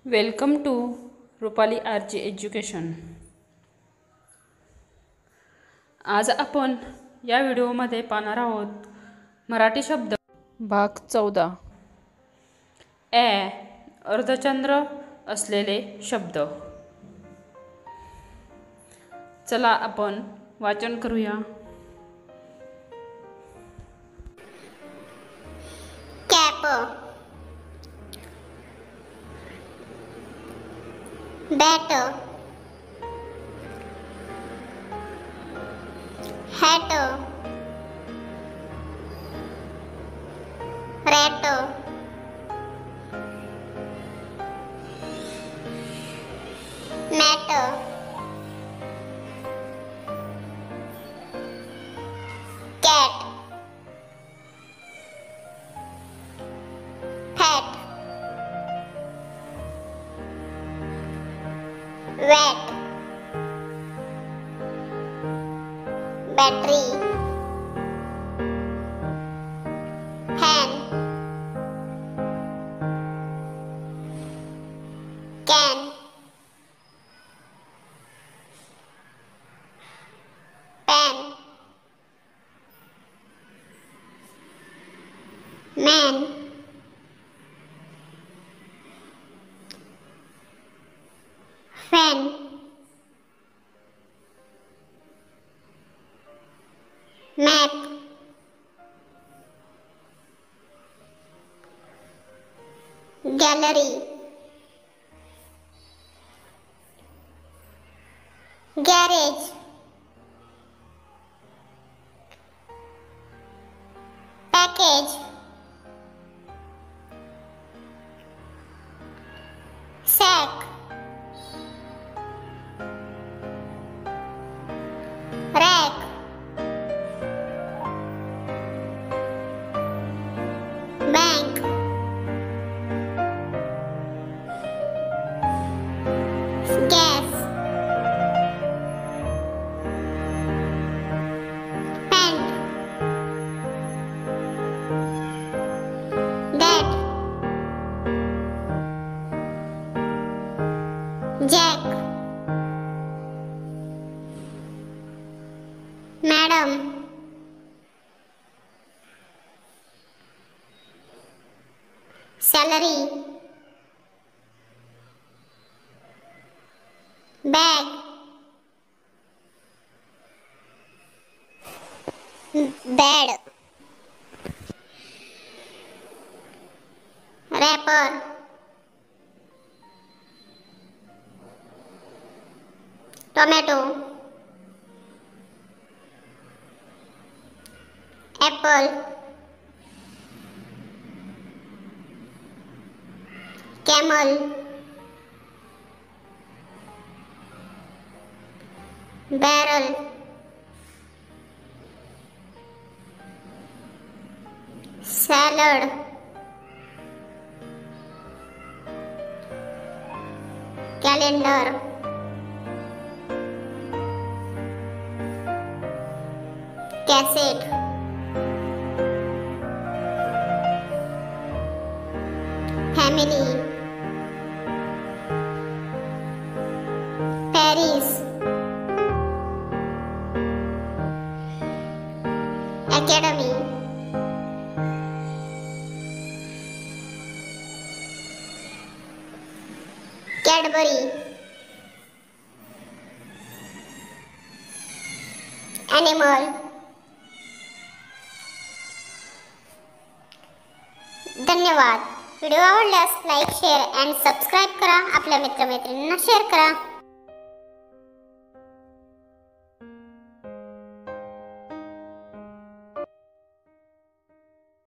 Welcome to Rupali RG education. आज आपण या व्हिडिओमध्ये पाहणार आहोत मराठी शब्द भाग 14 अर्धचंद्र असलेले शब्द। चला आपण वाचन करूया। Cap, bat, hat, rat, mat, cat, fat, vat, battery, fan, can, pan, man, fan, map, gallery, garage, package, sack, rack, bank, gas, pant, that, jack, madam, salary, bag, bad, wrapper, tomato, apple, camel, barrel, salad, calendar, cassette, family, Paris, academy, Cadbury, animal. धन्यवाद। Video आवडल्यास like, share आणि subscribe करा। आपल्या मित्रमैत्रिणींना share करा।